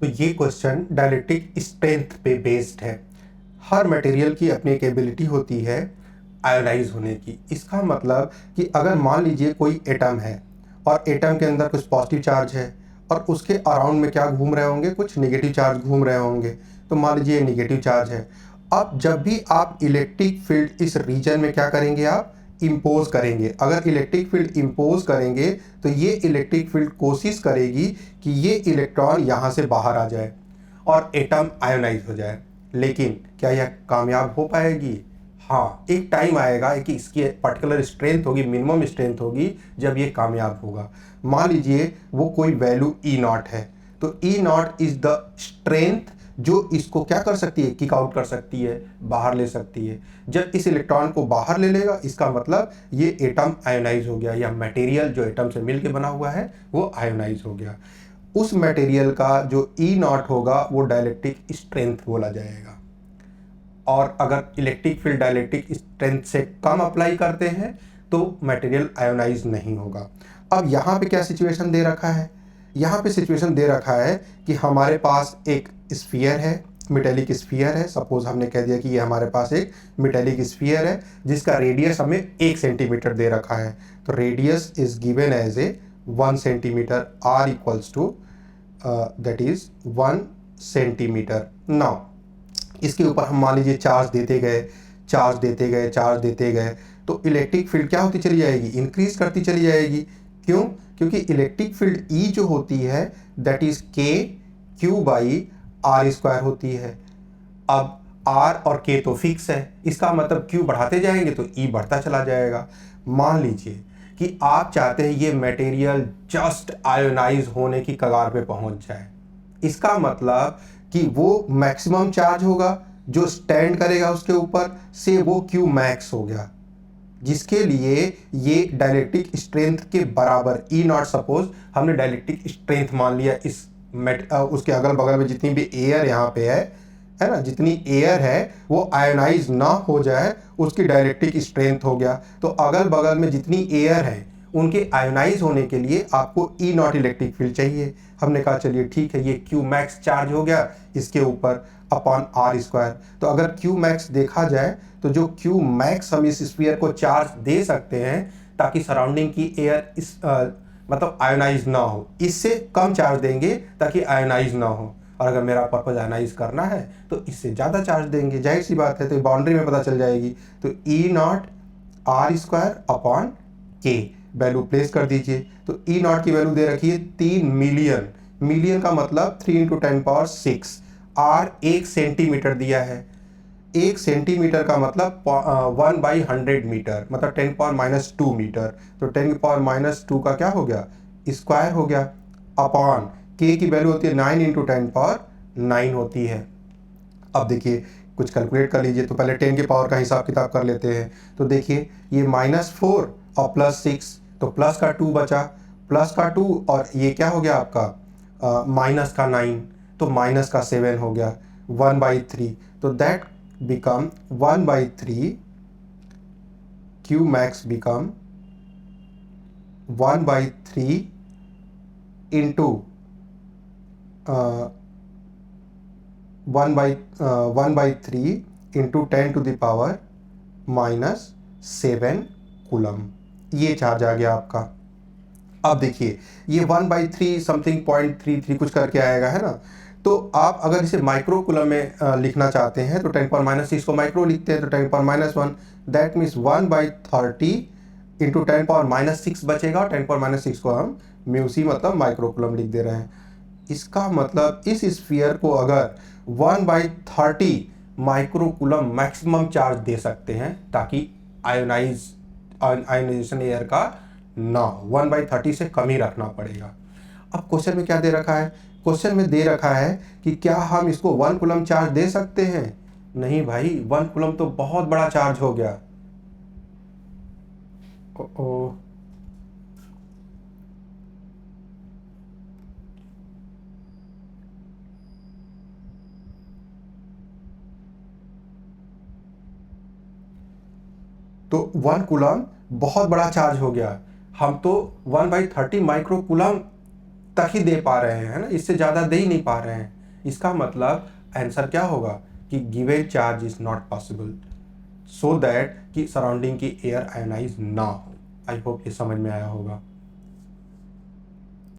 तो ये question dielectric strength पे बेस्ड है। हर मटेरियल की अपनी एक एबिलिटी होती है आयोनाइज होने की। इसका मतलब कि अगर मान लीजिए कोई एटम है और एटम के अंदर कुछ पॉजिटिव चार्ज है और उसके अराउंड में क्या घूम रहे होंगे, कुछ नेगेटिव चार्ज घूम रहे होंगे। तो मान लीजिए ये नेगेटिव चार्ज है। अब जब भी आप इलेक्ट्रिक फील्ड इस रीजन में क्या करेंगे, आप इम्पोज करेंगे। अगर इलेक्ट्रिक फील्ड इम्पोज करेंगे तो ये इलेक्ट्रिक फील्ड कोशिश करेगी कि ये इलेक्ट्रॉन यहाँ से बाहर आ जाए और एटम आयोनाइज हो जाए। लेकिन क्या यह कामयाब हो पाएगी? हाँ, एक टाइम आएगा कि इसकी पर्टिकुलर स्ट्रेंथ होगी, मिनिमम स्ट्रेंथ होगी, जब ये कामयाब होगा। मान लीजिए वो कोई वैल्यू ई नॉट है, तो ई नॉट इज द स्ट्रेंथ जो इसको क्या कर सकती है, किक आउट कर सकती है, बाहर ले सकती है। जब इस इलेक्ट्रॉन को बाहर ले लेगा, इसका मतलब ये एटम आयोनाइज हो गया, या मटेरियल जो एटम से मिलकर बना हुआ है वो आयोनाइज हो गया। उस मटेरियल का जो ई नॉट होगा वो डायलेक्ट्रिक स्ट्रेंथ बोला जाएगा। और अगर इलेक्ट्रिक फील्ड डायलेक्ट्रिक स्ट्रेंथ से कम अप्लाई करते हैं तो मटेरियल आयोनाइज नहीं होगा। अब यहाँ पे क्या सिचुएशन दे रखा है? यहाँ पे सिचुएशन दे रखा है कि हमारे पास एक स्फीयर है, मेटेलिक स्फीयर है। सपोज हमने कह दिया कि ये हमारे पास एक मेटेलिक स्फीयर है जिसका रेडियस हमें 1 सेंटीमीटर दे रखा है। तो radius is given as a 1 centimetre, r equals to that is 1 centimetre. Now इसके ऊपर हम मान लीजिए चार्ज देते गए, चार्ज देते गए, चार्ज देते गए, तो इलेक्ट्रिक फील्ड क्या होती चली जाएगी, इंक्रीज करती चली जाएगी। क्यों? क्योंकि इलेक्ट्रिक फील्ड ई जो होती है दैट इज के क्यू बाई आर स्क्वायर होती है। अब आर और के तो फिक्स है, इसका मतलब क्यू बढ़ाते जाएंगे तो ई बढ़ता चला जाएगा। मान लीजिए कि आप चाहते हैं ये मटेरियल जस्ट आयोनाइज होने की कगार पे पहुंच जाए। इसका मतलब कि वो मैक्सिमम चार्ज होगा जो स्टैंड करेगा उसके ऊपर से, वो क्यू मैक्स हो गया, जिसके लिए ये डायलेक्ट्रिक स्ट्रेंथ के बराबर ई नॉट, सपोज हमने डायलेक्ट्रिक स्ट्रेंथ मान लिया इस उसके अगल बगल में जितनी भी एयर यहाँ पे है ना, जितनी एयर है वो आयोनाइज ना हो जाए, उसकी डायलेक्ट्रिक स्ट्रेंथ हो गया। तो अगल बगल में जितनी एयर है उनके आयोनाइज होने के लिए आपको ई नॉट इलेक्ट्रिक फील्ड चाहिए। हमने कहा चलिए ठीक है, ये क्यू मैक्स चार्ज हो गया इसके ऊपर अपॉन आर स्क्वायर। तो अगर क्यू मैक्स देखा जाए तो जो क्यू मैक्स हम इस स्फीयर को चार्ज दे सकते हैं ताकि सराउंडिंग की एयर इस मतलब आयोनाइज ना हो, इससे कम चार्ज देंगे ताकि आयोनाइज ना हो। और अगर मेरा पर्पज आयोनाइज करना है तो इससे ज़्यादा चार्ज देंगे, जाहिर सी बात है, तो बाउंड्री में पता चल जाएगी। तो ई नॉट आर स्क्वायर अपॉन के वैल्यू प्लेस कर दीजिए। तो ई नॉट की वैल्यू दे रखी है 3 मिलियन। मिलियन का मतलब 3 × 10⁶। आर 1 सेंटीमीटर दिया है, 1 सेंटीमीटर का मतलब 1/100 मीटर, मतलब 10⁻² मीटर। तो 10⁻² का क्या हो गया, स्क्वायर हो गया, अपॉन के की वैल्यू होती है 9 × 10⁹ होती है। अब देखिए कुछ कैलकुलेट कर लीजिए। तो पहले 10 के पावर का हिसाब किताब कर लेते हैं। तो देखिए ये -4 और +6, तो प्लस का 2 बचा, प्लस का 2, और ये क्या हो गया आपका माइनस का 9, तो माइनस का 7 हो गया, 1/3। तो that become 1/3, Q max become 1/3 into 1/3 into 10⁻⁻7 coulomb. ये चार्ज आ गया आपका। अब देखिए ये 1/3 समथिंग 0.33 कुछ करके आएगा, है ना। तो आप अगर इसे माइक्रो कूलम में लिखना चाहते हैं तो 10⁻⁻6 को माइक्रो लिखते हैं, तो 10⁻⁻1, दैट मीन्स 1/30 इंटू 10⁻⁻6 बचेगा, और 10⁻⁻6 को हम म्यूसी मतलब माइक्रो कूलम लिख दे रहे हैं। इसका मतलब इस स्फीयर को अगर 1/30 माइक्रो कूलम मैक्सिमम चार्ज दे सकते हैं ताकि आयोनाइजेशन एयर का ना 1/30 से कम ही रखना पड़ेगा। अब क्वेश्चन में क्या दे रखा है? क्वेश्चन में दे रखा है कि क्या हम इसको 1 कूलम चार्ज दे सकते हैं? नहीं भाई, 1 कूलम तो बहुत बड़ा चार्ज हो गया। ओ तो 1 कूलम बहुत बड़ा चार्ज हो गया। हम तो 1/30 माइक्रो कूलम तक ही दे पा रहे हैं, है ना, इससे ज़्यादा दे ही नहीं पा रहे हैं। इसका मतलब आंसर क्या होगा कि given charge is not possible, so that कि सराउंडिंग की एयर आयोनाइज ना हो। आई होप ये समझ में आया होगा।